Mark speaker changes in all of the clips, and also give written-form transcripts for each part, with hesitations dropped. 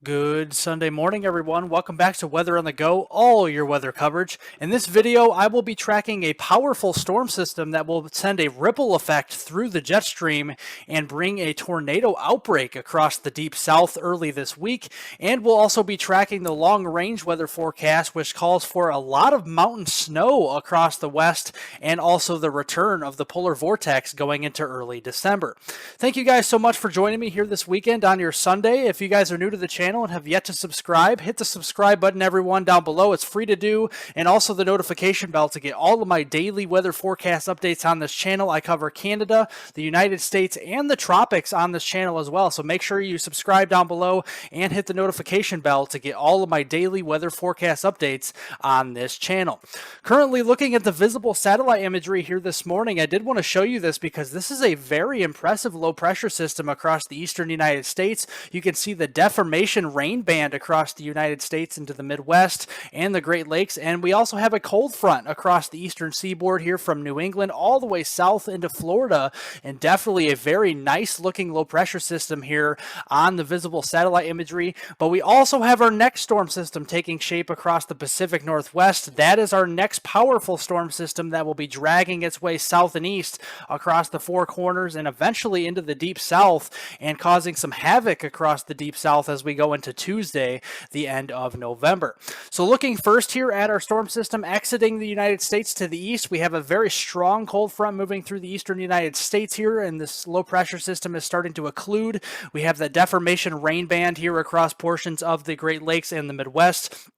Speaker 1: Good Sunday morning, everyone. Welcome back to Weather on the Go, all your weather coverage. In this video, I will be tracking a powerful storm system that will send a ripple effect through the jet stream and bring a tornado outbreak across the deep south early this week. And we'll also be tracking the long-range weather forecast, which calls for a lot of mountain snow across the west and also the return of the polar vortex going into early December. Thank you guys so much for joining me here this weekend on your Sunday. If you guys are new to the channel and have yet to subscribe, hit the subscribe button, everyone, down below. It's free to do, and also the notification bell to get all of my daily weather forecast updates on this channel. I cover Canada, the United States, and the tropics on this channel as well, so make sure you subscribe down below and hit the notification bell to get all of my daily weather forecast updates on this channel. Currently looking at the visible satellite imagery here this morning, I did want to show you this because this is a very impressive low pressure system across the eastern United States. You can see the deformation rain band across the United States into the Midwest and the Great Lakes, and we also have a cold front across the eastern seaboard here from New England all the way south into Florida, and definitely a very nice looking low pressure system here on the visible satellite imagery. But we also have our next storm system taking shape across the Pacific Northwest. That is our next powerful storm system that will be dragging its way south and east across the Four Corners and eventually into the deep south and causing some havoc across the deep south as we go into Tuesday, the end of November. So looking first here at our storm system exiting the United States to the east, we have a very strong cold front moving through the eastern United States here, and this low pressure system is starting to occlude. We have the deformation rain band here across portions of the Great Lakes and the Midwest.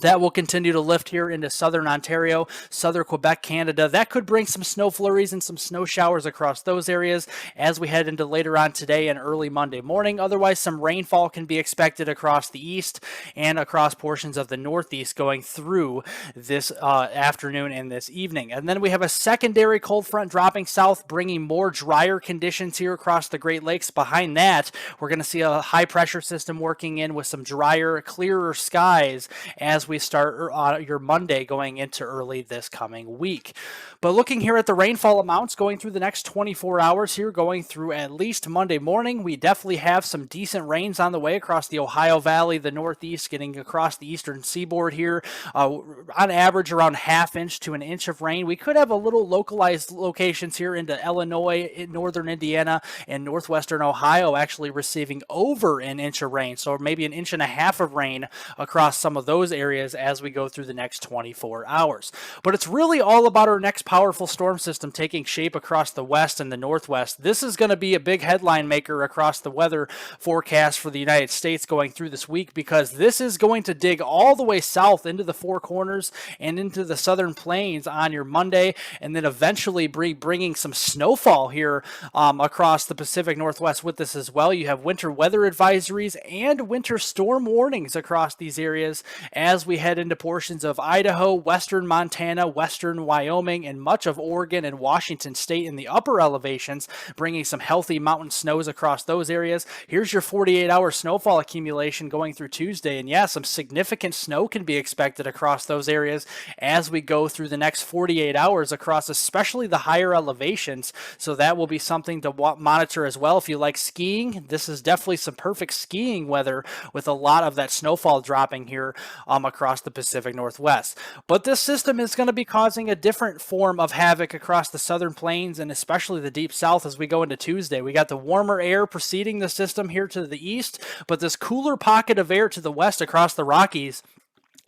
Speaker 1: That will continue to lift here into southern Ontario, southern Quebec, Canada. That could bring some snow flurries and some snow showers across those areas as we head into later on today and early Monday morning. Otherwise, some rainfall can be expected across the east and across portions of the northeast going through this afternoon and this evening. And then we have a secondary cold front dropping south, bringing more drier conditions here across the Great Lakes. Behind that, we're going to see a high pressure system working in with some drier, clearer skies as we start your Monday going into early this coming week. But looking here at the rainfall amounts going through the next 24 hours here, going through at least Monday morning, we definitely have some decent rains on the way across the Ohio Valley, the Northeast, getting across the eastern seaboard here. On average, around ½ inch to an inch of rain. We could have a little localized locations here into Illinois, northern Indiana, and northwestern Ohio actually receiving over an inch of rain. So maybe an inch and a half of rain across some of those areas as we go through the next 24 hours. But it's really all about our next powerful storm system taking shape across the west and the northwest. This is going to be a big headline maker across the weather forecast for the United States going through this week, because this is going to dig all the way south into the Four Corners and into the southern plains on your Monday, and then eventually bringing some snowfall here across the Pacific Northwest with this as well. You have winter weather advisories and winter storm warnings across these areas as we head into portions of Idaho, western Montana, western Wyoming, and much of Oregon and Washington state in the upper elevations, bringing some healthy mountain snows across those areas. Here's your 48-hour snowfall accumulation going through Tuesday, and yeah, some significant snow can be expected across those areas as we go through the next 48 hours across especially the higher elevations, so that will be something to monitor as well. If you like skiing, this is definitely some perfect skiing weather with a lot of that snowfall dropping here across the Pacific Northwest. But this system is going to be causing a different form of havoc across the southern plains and especially the deep south as we go into Tuesday. We got the warmer air preceding the system here to the east, but this cooler pocket of air to the west across the Rockies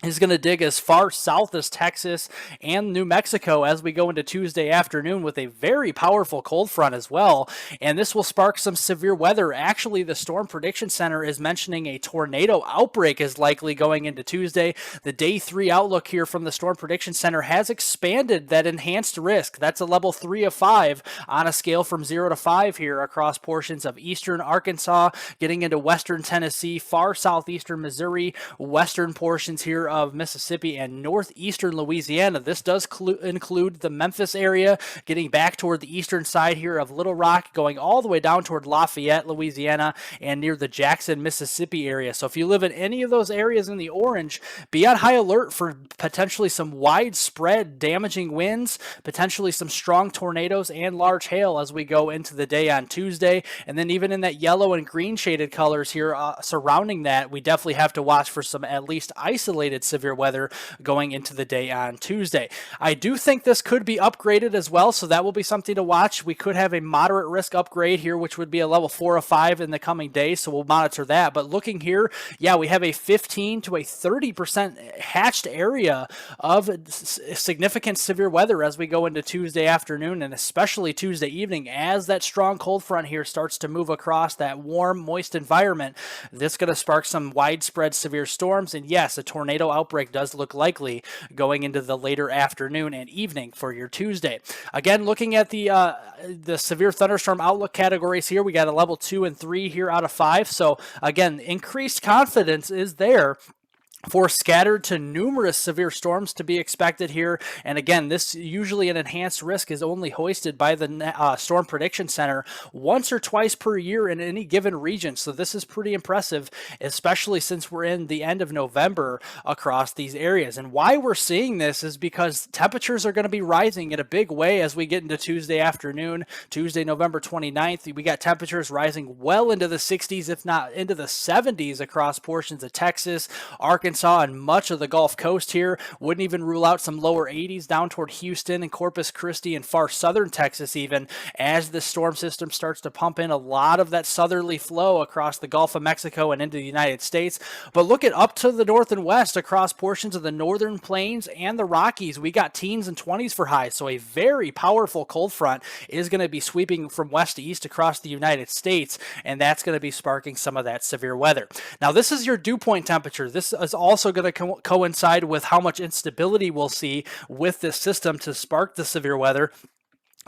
Speaker 1: is going to dig as far south as Texas and New Mexico as we go into Tuesday afternoon with a very powerful cold front as well. And this will spark some severe weather. Actually, the Storm Prediction Center is mentioning a tornado outbreak is likely going into Tuesday. The day 3 outlook here from the Storm Prediction Center has expanded that enhanced risk. That's a level 3 of 5 on a scale from 0 to 5 here across portions of eastern Arkansas, getting into western Tennessee, far southeastern Missouri, western portions here of Mississippi and northeastern Louisiana. This does include the Memphis area, getting back toward the eastern side here of Little Rock, going all the way down toward Lafayette, Louisiana, and near the Jackson, Mississippi area. So if you live in any of those areas in the orange, be on high alert for potentially some widespread damaging winds, potentially some strong tornadoes and large hail as we go into the day on Tuesday. And then even in that yellow and green shaded colors here surrounding that, we definitely have to watch for some at least isolated severe weather going into the day on Tuesday. I do think this could be upgraded as well, so that will be something to watch. We could have a moderate risk upgrade here, which would be a level 4 or 5 in the coming days, so we'll monitor that. But looking here, yeah, we have a 15 to a 30% hatched area of significant severe weather as we go into Tuesday afternoon and especially Tuesday evening as that strong cold front here starts to move across that warm, moist environment. This is going to spark some widespread severe storms, and yes, a tornado outbreak does look likely going into the later afternoon and evening for your Tuesday. Again, looking at the severe thunderstorm outlook categories here, we got a level 2 and 3 here out of 5. So again, increased confidence is there for scattered to numerous severe storms to be expected here. And again, this usually an enhanced risk is only hoisted by the Storm Prediction Center once or twice per year in any given region. So this is pretty impressive, especially since we're in the end of November across these areas. And why we're seeing this is because temperatures are going to be rising in a big way as we get into Tuesday afternoon, Tuesday, November 29th. We got temperatures rising well into the 60s, if not into the 70s across portions of Texas, Arkansas, and much of the Gulf Coast here. Wouldn't even rule out some lower 80s down toward Houston and Corpus Christi and far southern Texas even, as the storm system starts to pump in a lot of that southerly flow across the Gulf of Mexico and into the United States. But look at up to the north and west across portions of the northern plains and the Rockies. We got teens and 20s for highs, so a very powerful cold front is going to be sweeping from west to east across the United States, and that's going to be sparking some of that severe weather. Now, this is your dew point temperature. This is also going to coincide with how much instability we'll see with this system to spark the severe weather.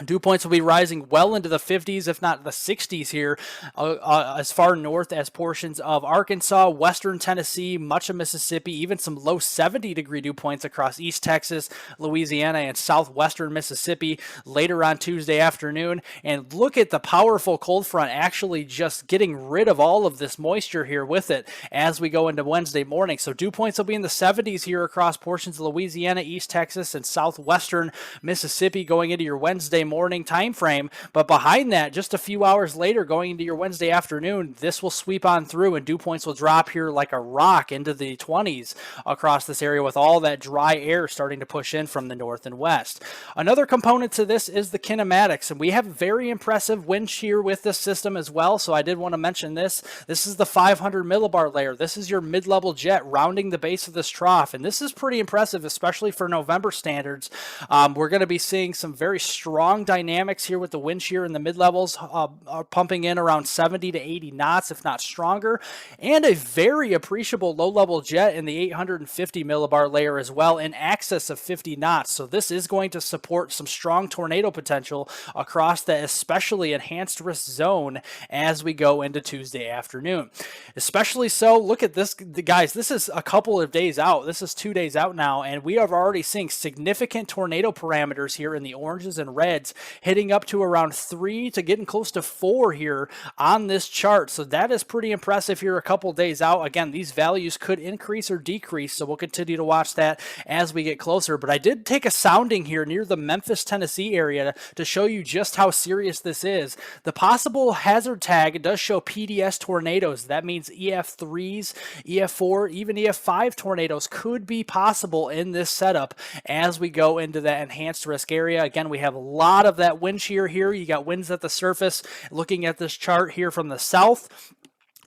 Speaker 1: Dew points will be rising well into the 50s, if not the 60s here, as far north as portions of Arkansas, western Tennessee, much of Mississippi, even some low 70-degree dew points across East Texas, Louisiana, and southwestern Mississippi later on Tuesday afternoon. And look at the powerful cold front actually just getting rid of all of this moisture here with it as we go into Wednesday morning. So dew points will be in the 70s here across portions of Louisiana, East Texas, and southwestern Mississippi going into your Wednesday morning time frame. But behind that, just a few hours later going into your Wednesday afternoon, this will sweep on through and dew points will drop here like a rock into the 20s across this area with all that dry air starting to push in from the north and west. Another component to this is the kinematics, and we have very impressive wind shear with this system as well, so I did want to mention this. This is the 500 millibar layer. This is your mid-level jet rounding the base of this trough, and this is pretty impressive, especially for November standards. We're going to be seeing some very strong dynamics here with the wind shear in the mid-levels are pumping in around 70 to 80 knots, if not stronger, and a very appreciable low-level jet in the 850 millibar layer as well in excess of 50 knots. So this is going to support some strong tornado potential across the especially enhanced risk zone as we go into Tuesday afternoon. Especially so, look at this, guys, this is a couple of days out. This is 2 days out now, and we are already seeing significant tornado parameters here in the oranges and reds hitting up to around 3 to getting close to 4 here on this chart. So that is pretty impressive here a couple days out. Again, these values could increase or decrease, so we'll continue to watch that as we get closer. But I did take a sounding here near the Memphis, Tennessee area to show you just how serious this is. The possible hazard tag does show PDS tornadoes. That means EF3s, EF4, even EF5 tornadoes could be possible in this setup as we go into that enhanced risk area. Again, we have a lot of that wind shear here. You got winds at the surface. Looking at this chart here from the south,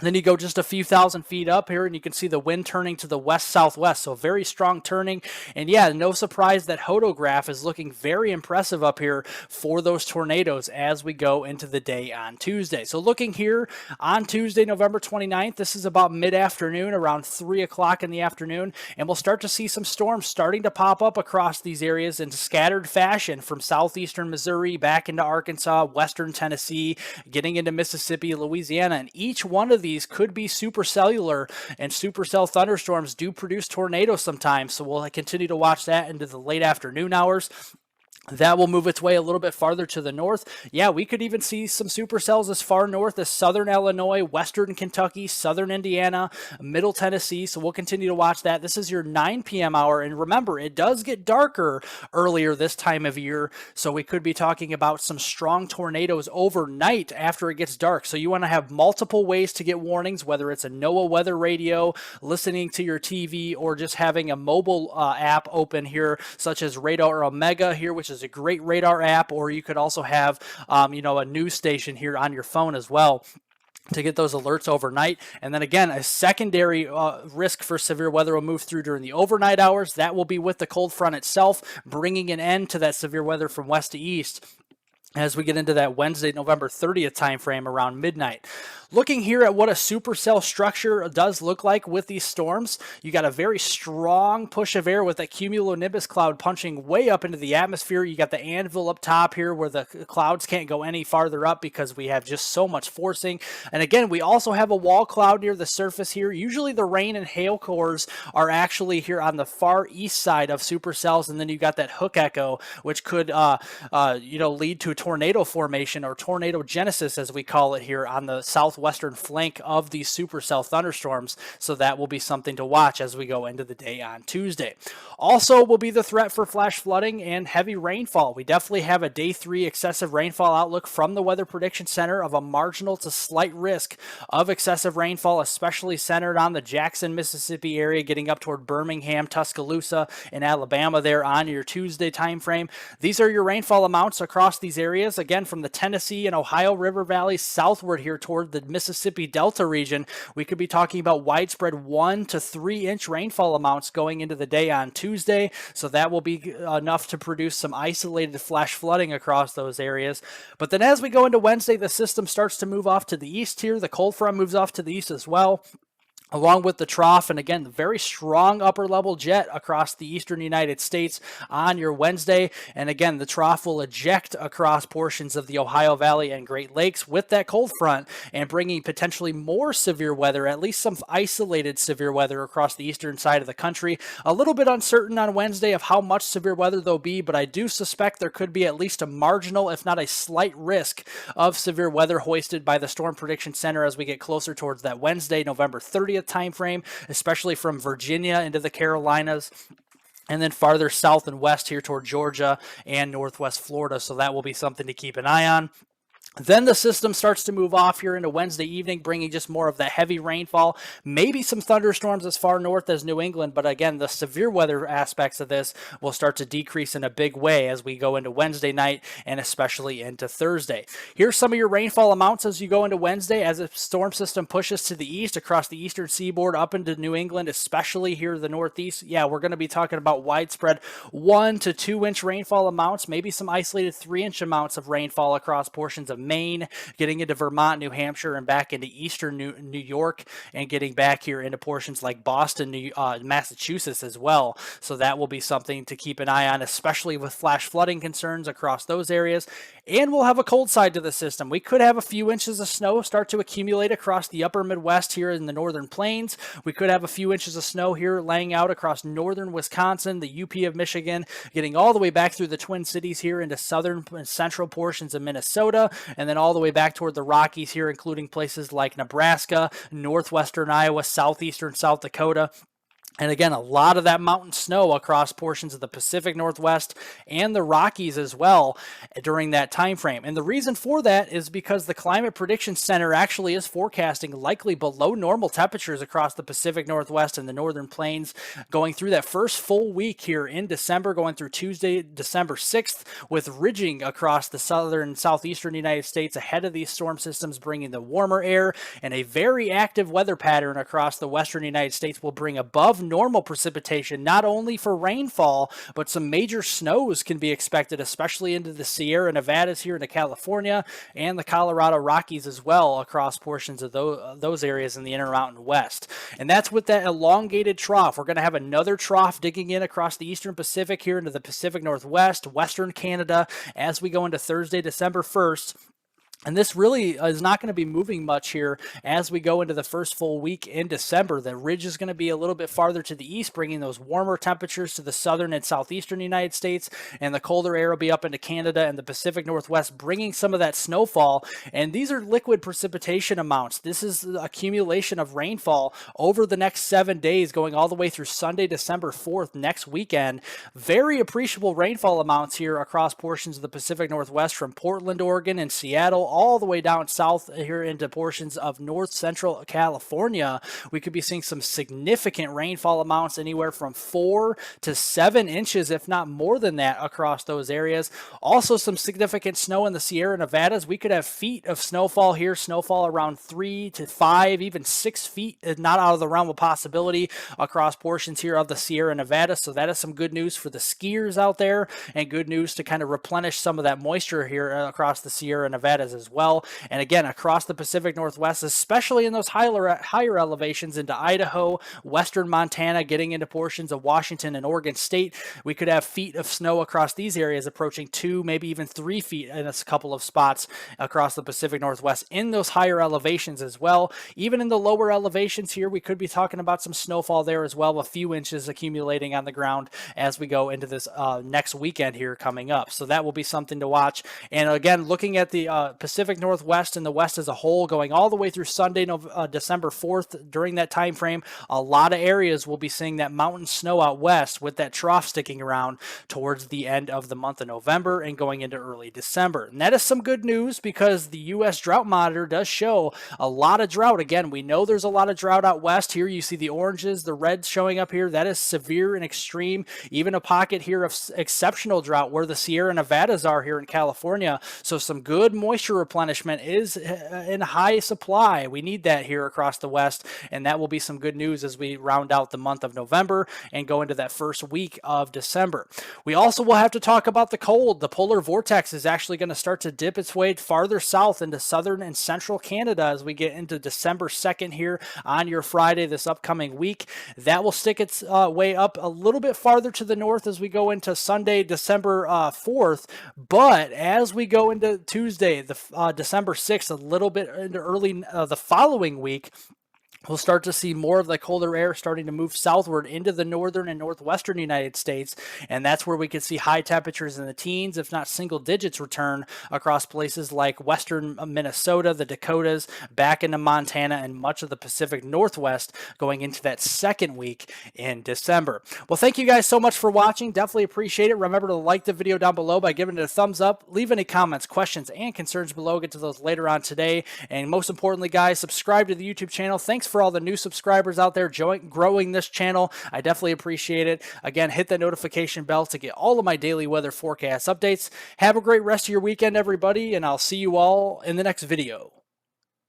Speaker 1: then you go just a few thousand feet up here and you can see the wind turning to the west-southwest, so very strong turning. And yeah, no surprise that hodograph is looking very impressive up here for those tornadoes as we go into the day on Tuesday. So looking here on Tuesday, November 29th, this is about mid-afternoon, around 3 o'clock in the afternoon, and we'll start to see some storms starting to pop up across these areas in scattered fashion from southeastern Missouri back into Arkansas, western Tennessee, getting into Mississippi, Louisiana, and each one of these could be supercellular, and supercell thunderstorms do produce tornadoes sometimes. So we'll continue to watch that into the late afternoon hours. That will move its way a little bit farther to the north. Yeah, we could even see some supercells as far north as southern Illinois, western Kentucky, southern Indiana, middle Tennessee. So we'll continue to watch that. This is your 9 p.m. hour. And remember, it does get darker earlier this time of year. So we could be talking about some strong tornadoes overnight after it gets dark. So you want to have multiple ways to get warnings, whether it's a NOAA weather radio, listening to your TV, or just having a mobile app open here, such as Radar Omega here, which is a great radar app, or you could also have, a news station here on your phone as well to get those alerts overnight. And then again, a secondary risk for severe weather will move through during the overnight hours. That will be with the cold front itself, bringing an end to that severe weather from west to east as we get into that Wednesday, November 30th timeframe around midnight. Looking here at what a supercell structure does look like with these storms, you got a very strong push of air with that cumulonimbus cloud punching way up into the atmosphere. You got the anvil up top here where the clouds can't go any farther up because we have just so much forcing. And again, we also have a wall cloud near the surface here. Usually the rain and hail cores are actually here on the far east side of supercells, and then you got that hook echo, which could lead to a tornado formation or tornado genesis, as we call it here, on the southwestern flank of these supercell thunderstorms. So that will be something to watch as we go into the day on Tuesday. Also will be the threat for flash flooding and heavy rainfall. We definitely have a day 3 excessive rainfall outlook from the Weather Prediction Center of a marginal to slight risk of excessive rainfall, especially centered on the Jackson, Mississippi area, getting up toward Birmingham, Tuscaloosa, and Alabama there on your Tuesday time frame. These are your rainfall amounts across these areas, again, from the Tennessee and Ohio River Valley southward here toward the Mississippi Delta region. We could be talking about widespread 1 to 3 inch rainfall amounts going into the day on Tuesday. So that will be enough to produce some isolated flash flooding across those areas. But then as we go into Wednesday, the system starts to move off to the east here. The cold front moves off to the east as well, along with the trough, and again, the very strong upper level jet across the eastern United States on your Wednesday. And again, the trough will eject across portions of the Ohio Valley and Great Lakes with that cold front and bringing potentially more severe weather, at least some isolated severe weather across the eastern side of the country. A little bit uncertain on Wednesday of how much severe weather there'll be, but I do suspect there could be at least a marginal, if not a slight risk of severe weather hoisted by the Storm Prediction Center as we get closer towards that Wednesday, November 30th time frame, especially from Virginia into the Carolinas, and then farther south and west here toward Georgia and northwest Florida. So that will be something to keep an eye on. Then the system starts to move off here into Wednesday evening, bringing just more of the heavy rainfall, maybe some thunderstorms as far north as New England. But again, the severe weather aspects of this will start to decrease in a big way as we go into Wednesday night and especially into Thursday. Here's some of your rainfall amounts as you go into Wednesday as the storm system pushes to the east across the eastern seaboard up into New England, especially here the northeast. Yeah, we're going to be talking about widespread 1 to 2 inch rainfall amounts, maybe some isolated 3 inch amounts of rainfall across portions of Maine, getting into Vermont, New Hampshire, and back into eastern New York, and getting back here into portions like Boston, Massachusetts as well. So that will be something to keep an eye on, especially with flash flooding concerns across those areas. And we'll have a cold side to the system. We could have a few inches of snow start to accumulate across the upper Midwest here in the northern plains. We could have a few inches of snow here laying out across northern Wisconsin, the UP of Michigan, getting all the way back through the Twin Cities here into southern and central portions of Minnesota, and then all the way back toward the Rockies here, including places like Nebraska, northwestern Iowa, southeastern South Dakota. And again, a lot of that mountain snow across portions of the Pacific Northwest and the Rockies as well during that time frame. And the reason for that is because the Climate Prediction Center actually is forecasting likely below normal temperatures across the Pacific Northwest and the northern plains going through that first full week here in December, going through Tuesday, December 6th, with ridging across the southern and southeastern United States ahead of these storm systems, bringing the warmer air, and a very active weather pattern across the western United States will bring above normal precipitation, not only for rainfall, but some major snows can be expected, especially into the Sierra Nevadas here into California and the Colorado Rockies as well, across portions of those areas in the Intermountain West. And that's with that elongated trough. We're going to have another trough digging in across the eastern Pacific here into the Pacific Northwest, western Canada, as we go into Thursday, December 1st. And this really is not going to be moving much here as we go into the first full week in December. The ridge is going to be a little bit farther to the east, bringing those warmer temperatures to the southern and southeastern United States, and the colder air will be up into Canada and the Pacific Northwest, bringing some of that snowfall. And these are liquid precipitation amounts. This is the accumulation of rainfall over the next 7 days, going all the way through Sunday, December 4th, next weekend. Very appreciable rainfall amounts here across portions of the Pacific Northwest, from Portland, Oregon, and Seattle, all the way down south here into portions of north central California. We could be seeing some significant rainfall amounts, anywhere from 4 to 7 inches, if not more than that, across those areas. Also, some significant snow in the Sierra Nevadas. We could have feet of snowfall here, snowfall around 3 to 5, even 6 feet, not out of the realm of possibility across portions here of the Sierra Nevada. So that is some good news for the skiers out there, and good news to kind of replenish some of that moisture here across the Sierra Nevadas as well. And again, across the Pacific Northwest, especially in those higher elevations into Idaho, western Montana, getting into portions of Washington and Oregon State, we could have feet of snow across these areas, approaching 2, maybe even 3 feet in a couple of spots across the Pacific Northwest in those higher elevations as well. Even in the lower elevations here, we could be talking about some snowfall there as well, a few inches accumulating on the ground as we go into this next weekend here coming up. So that will be something to watch. And again, looking at the Pacific Northwest and the West as a whole, going all the way through Sunday, December 4th, during that time frame, a lot of areas will be seeing that mountain snow out west, with that trough sticking around towards the end of the month of November and going into early December. And that is some good news, because the U.S. Drought Monitor does show a lot of drought. Again, we know there's a lot of drought out west. Here you see the oranges, the reds showing up here. That is severe and extreme. Even a pocket here of exceptional drought where the Sierra Nevadas are here in California. So some good moisture replenishment is in high supply. We need that here across the West, and that will be some good news as we round out the month of November and go into that first week of December. We also will have to talk about the cold. The polar vortex is actually going to start to dip its way farther south into southern and central Canada as we get into December 2nd here on your Friday this upcoming week. That will stick its way up a little bit farther to the north as we go into Sunday, December 4th. But as we go into Tuesday, the December 6th, a little bit into early the following week, we'll start to see more of the colder air starting to move southward into the northern and northwestern United States, and that's where we could see high temperatures in the teens, if not single digits, return across places like western Minnesota, the Dakotas, back into Montana, and much of the Pacific Northwest going into that second week in December. Well, thank you guys so much for watching. Definitely appreciate it. Remember to like the video down below by giving it a thumbs up. Leave any comments, questions, and concerns below. Get to those later on today. And most importantly, guys, subscribe to the YouTube channel. Thanks for all the new subscribers out there growing this channel. I definitely appreciate it. Again, hit the notification bell to get all of my daily weather forecast updates. Have a great rest of your weekend, everybody, and I'll see you all in the next video.